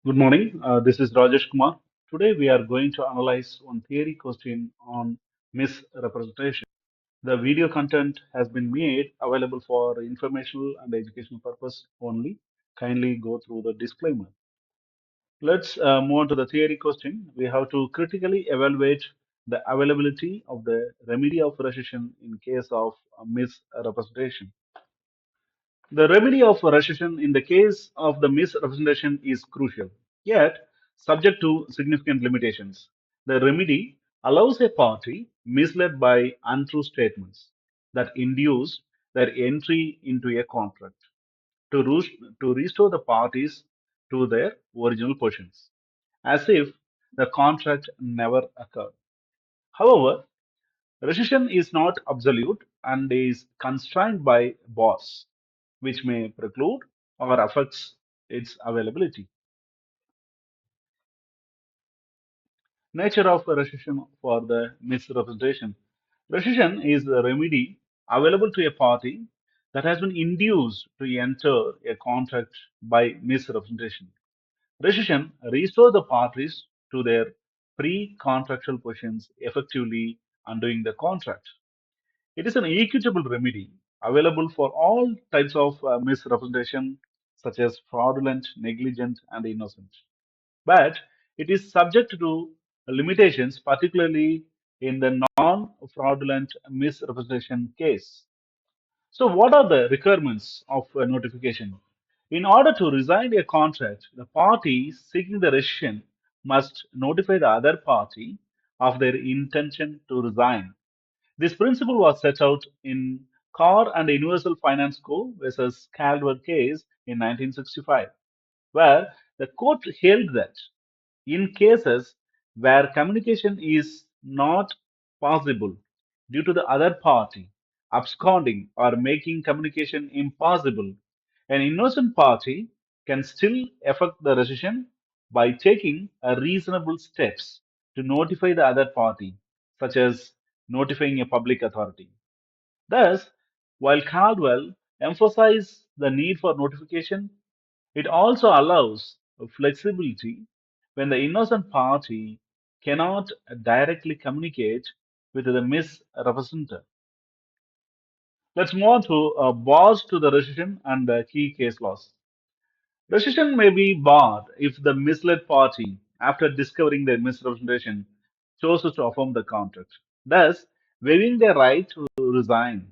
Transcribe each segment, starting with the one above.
Good morning. This is Rajeshkumar. Today we are going to analyze one theory question on misrepresentation. The video content has been made available for informational and educational purpose only. Kindly go through the disclaimer. Let's move on to the theory question. We have to critically evaluate the availability of the remedy of rescission in case of misrepresentation. The remedy of rescission in the case of the misrepresentation is crucial, yet subject to significant limitations. The remedy allows a party misled by untrue statements that induce their entry into a contract to restore the parties to their original positions, as if the contract never occurred. However, rescission is not absolute and is constrained by bars, which may preclude or affects its availability. Nature of rescission for the misrepresentation. Rescission is a remedy available to a party that has been induced to enter a contract by misrepresentation. Rescission restores the parties to their pre-contractual positions, effectively undoing the contract. It is an equitable remedy available for all types of misrepresentation, such as fraudulent, negligent, and innocent. But it is subject to limitations, particularly in the non fraudulent misrepresentation case. So, what are the requirements of a notification? In order to resign a contract, the party seeking the rescission must notify the other party of their intention to resign. This principle was set out in Car and Universal Finance Co. versus Caldwell case in 1965, where the court held that in cases where communication is not possible due to the other party absconding or making communication impossible, an innocent party can still effect the rescission by taking reasonable steps to notify the other party, such as notifying a public authority. Thus, while Caldwell emphasized the need for notification, it also allows flexibility when the innocent party cannot directly communicate with the misrepresentative. Let's move on to bars to the rescission and the key case laws. Rescission may be barred if the misled party, after discovering their misrepresentation, chooses to affirm the contract, thus waiving their right to resign.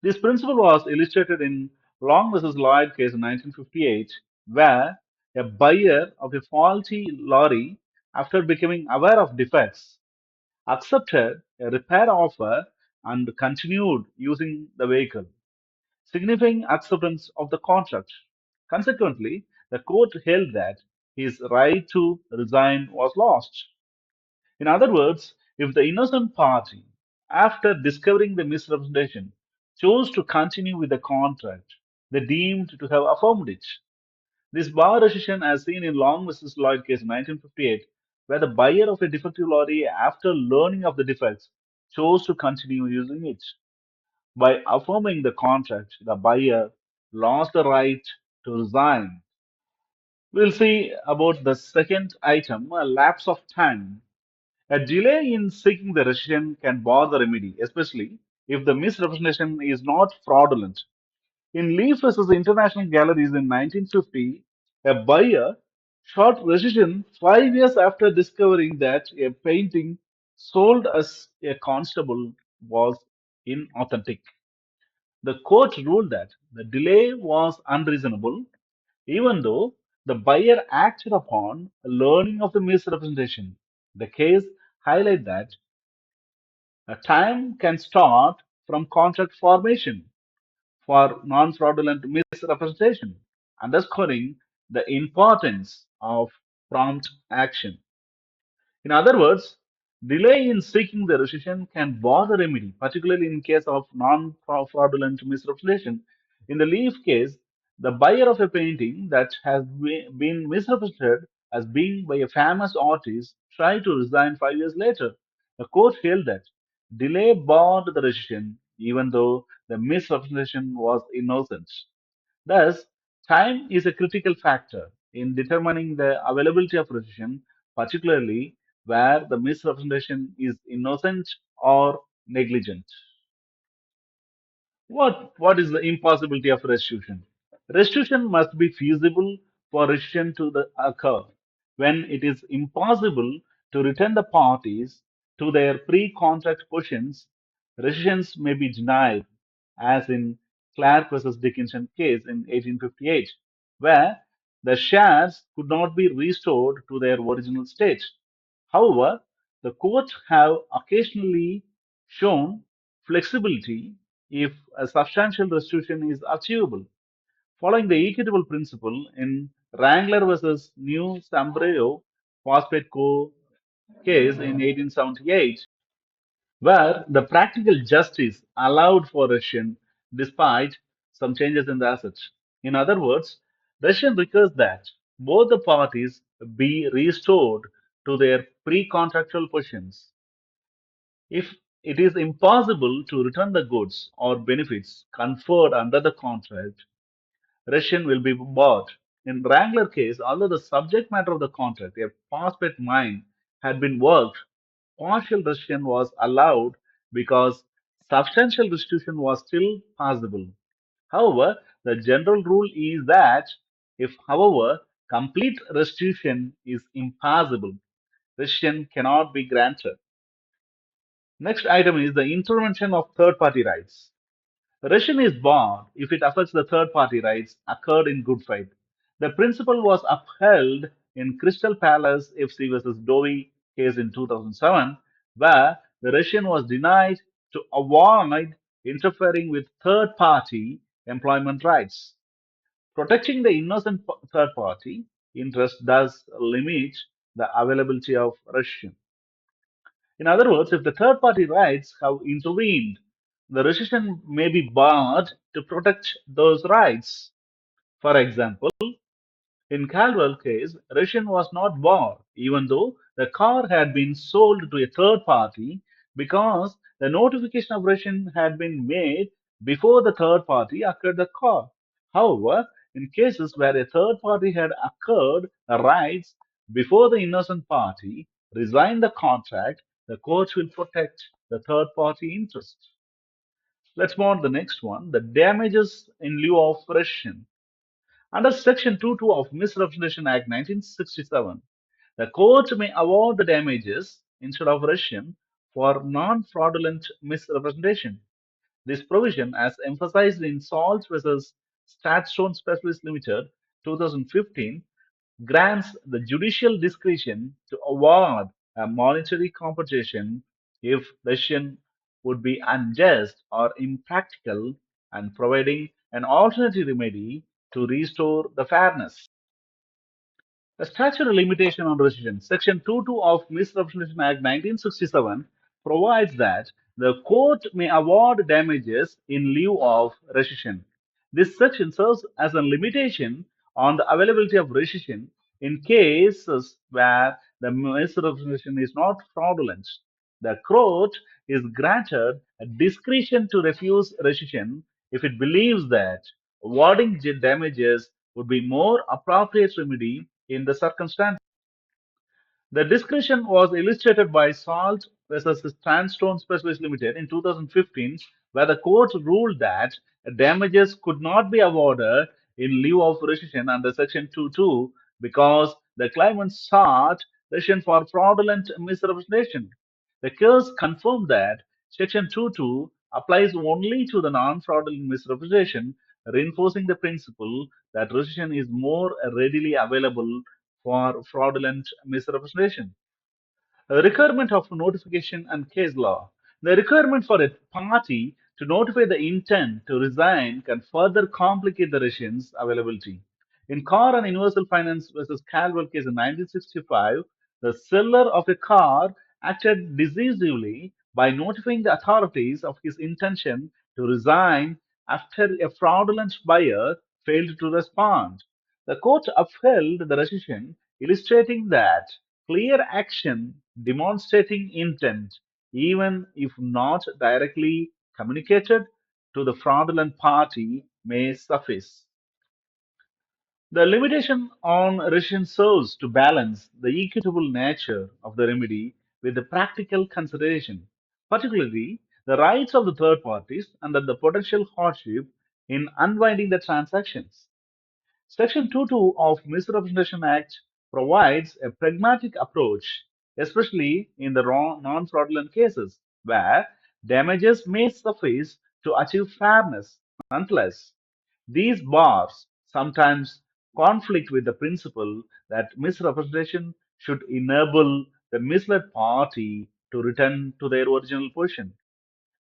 This principle was illustrated in Long versus Lloyd case in 1958, where a buyer of a faulty lorry, after becoming aware of defects, accepted a repair offer and continued using the vehicle, signifying acceptance of the contract. Consequently, the court held that his right to resign was lost. In other words, if the innocent party, after discovering the misrepresentation, chose to continue with the contract, they deemed to have affirmed it. This bar decision, as seen in Long versus Lloyd case in 1958, where the buyer of a defective lorry, after learning of the defects, chose to continue using it. By affirming the contract, the buyer lost the right to resign. We'll see about the second item, a lapse of time. A delay in seeking the rescission can bar the remedy, especially if the misrepresentation is not fraudulent. In Leaf versus International Galleries in 1950, a buyer sought rescission 5 years after discovering that a painting sold as a constable was inauthentic. The court ruled that the delay was unreasonable, even though the buyer acted upon learning of the misrepresentation. The case highlights that a time can start from contract formation for non-fraudulent misrepresentation, underscoring the importance of prompt action. In other words, delay in seeking the rescission can bar the remedy, particularly in case of non-fraudulent misrepresentation. In the Leaf case, the buyer of a painting that has been misrepresented as being by a famous artist tried to resign 5 years later. The court held that delay barred the rescission even though the misrepresentation was innocent. Thus, time is a critical factor in determining the availability of rescission, particularly where the misrepresentation is innocent or negligent. What is the impossibility of restitution? Restitution must be feasible for restitution to occur. When it is impossible to return the parties to their pre-contract positions, restitutions may be denied, as in Clark versus Dickinson case in 1858, where the shares could not be restored to their original state. However, the courts have occasionally shown flexibility if a substantial restitution is achievable. Following the equitable principle in Wrangler versus New Sambreo Phosphate Co. case in 1878, where the practical justice allowed for rescission despite some changes in the assets. In other words, rescission requires that both the parties be restored to their pre-contractual positions. If it is impossible to return the goods or benefits conferred under the contract, rescission will be barred. In Wrangler case, although the subject matter of the contract, a phosphate mine, had been worked, partial rescission was allowed because substantial restitution was still possible. However, the general rule is that if, however, complete restitution is impossible, rescission cannot be granted. Next item is the intervention of third party rights. Rescission is barred if it affects the third party rights occurred in good faith. The principle was upheld in Crystal Palace FC versus Dowie case in 2007, where the rescission was denied to avoid interfering with third party employment rights. Protecting the innocent third party interest does limit the availability of rescission. In other words, if the third party rights have intervened, the rescission may be barred to protect those rights. For example, in Caldwell case, rescission was not barred, even though the car had been sold to a third party because the notification of rescission had been made before the third party acquired the car. However, in cases where a third party had acquired the rights before the innocent party resigned the contract, the courts will protect the third party interest. Let's move on to the next one, the damages in lieu of rescission. Under Section 22 of Misrepresentation Act 1967, the court may award the damages instead of rescission for non-fraudulent misrepresentation. This provision, as emphasized in Salt versus Statstone Specialist Limited, 2015, grants the judicial discretion to award a monetary compensation if rescission would be unjust or impractical and providing an alternative remedy to restore the fairness. The statute of limitation on rescission, Section 22 of Misrepresentation Act 1967, provides that the court may award damages in lieu of rescission. This section serves as a limitation on the availability of rescission in cases where the misrepresentation is not fraudulent. The court is granted a discretion to refuse rescission if it believes that awarding damages would be more appropriate remedy in the circumstance. The discretion was illustrated by Salt versus Sandstone Specialist Limited in 2015, where the court ruled that damages could not be awarded in lieu of rescission under Section 22 because the claimant sought rescission for fraudulent misrepresentation. The case confirmed that Section 22 applies only to the non-fraudulent misrepresentation, reinforcing the principle that rescission is more readily available for fraudulent misrepresentation. A requirement of notification and case law. The requirement for a party to notify the intent to resign can further complicate the rescission's availability. In Car and Universal Finance versus Caldwell case in 1965, the seller of a car acted decisively by notifying the authorities of his intention to resign after a fraudulent buyer failed to respond. The court upheld the rescission, illustrating that clear action demonstrating intent, even if not directly communicated to the fraudulent party, may suffice. The limitation on rescission serves to balance the equitable nature of the remedy with the practical consideration, particularly the rights of the third parties and the potential hardship in unwinding the transactions. Section 22 of Misrepresentation Act provides a pragmatic approach, especially in the non-fraudulent cases where damages may suffice to achieve fairness. Nonetheless, these bars sometimes conflict with the principle that misrepresentation should enable the misled party to return to their original position.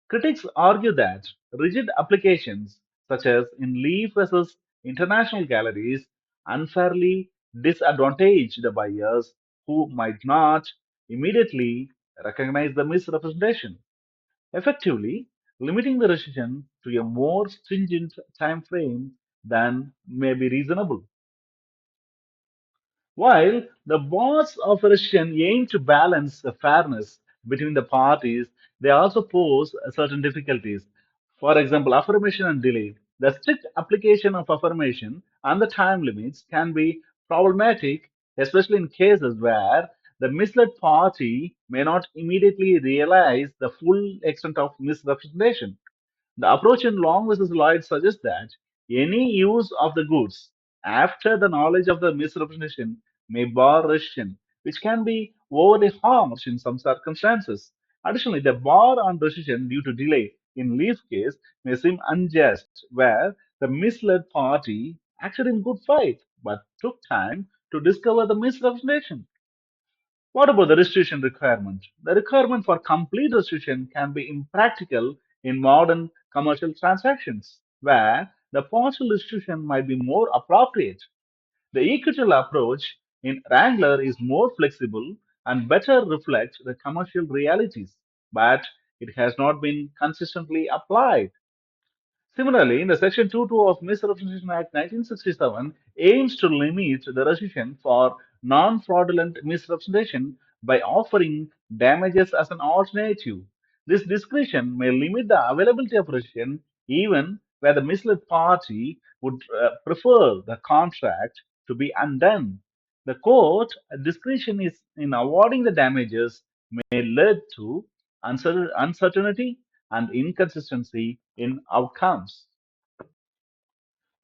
Critics argue that rigid applications, such as in Leaf versus International Galleries, unfairly disadvantage the buyers who might not immediately recognize the misrepresentation, effectively limiting the rescission to a more stringent time frame than may be reasonable. While the boards of election aim to balance the fairness between the parties, they also pose certain difficulties. For example, affirmation and delay. The strict application of affirmation and the time limits can be problematic, especially in cases where the misled party may not immediately realize the full extent of misrepresentation. The approach in Long versus Lloyd suggests that any use of the goods after the knowledge of the misrepresentation may bar rescission, which can be overly harsh in some circumstances. Additionally, the bar on rescission due to delay in Leaf's case may seem unjust, where the misled party acted in good faith but took time to discover the misrepresentation. What about the restitution requirement? The requirement for complete restitution can be impractical in modern commercial transactions, where the partial restitution might be more appropriate. The equitable approach in Wrangler is more flexible and better reflects the commercial realities, but it has not been consistently applied. Similarly, in the Section 22 of Misrepresentation Act 1967 aims to limit the rescission for non-fraudulent misrepresentation by offering damages as an alternative. This discretion may limit the availability of rescission even where the misled party would prefer the contract to be undone. The court discretion is in awarding the damages may lead to uncertainty and inconsistency in outcomes.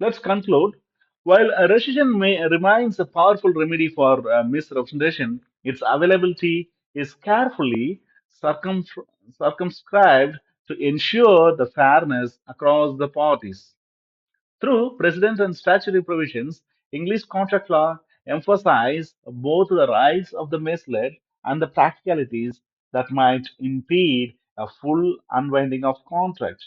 Let's conclude. While a rescission remains a powerful remedy for misrepresentation, its availability is carefully circumscribed to ensure the fairness across the parties. Through precedent and statutory provisions, English contract law emphasizes both the rights of the misled and the practicalities that might impede a full unwinding of contract.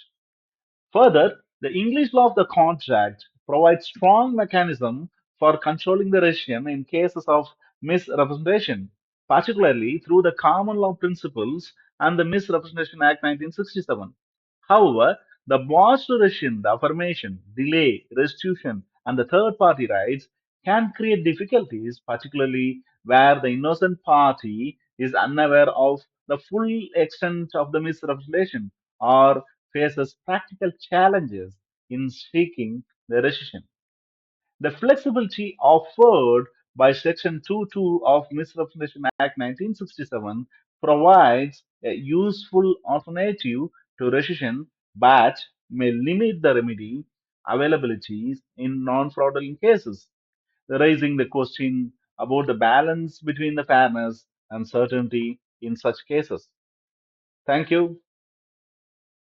Further, the English law of the contract provides strong mechanism for controlling the rescission in cases of misrepresentation, particularly through the common law principles and the Misrepresentation Act 1967. However, the bars to rescission, the affirmation, delay, restitution, and the third party rights can create difficulties, particularly where the innocent party is unaware of the full extent of the misrepresentation or faces practical challenges in seeking the rescission. The flexibility offered by Section 22 of Misrepresentation Act 1967 provides a useful alternative to rescission but may limit the remedy availabilities in non-fraudulent cases, raising the question about the balance between the fairness and certainty in such cases. Thank you.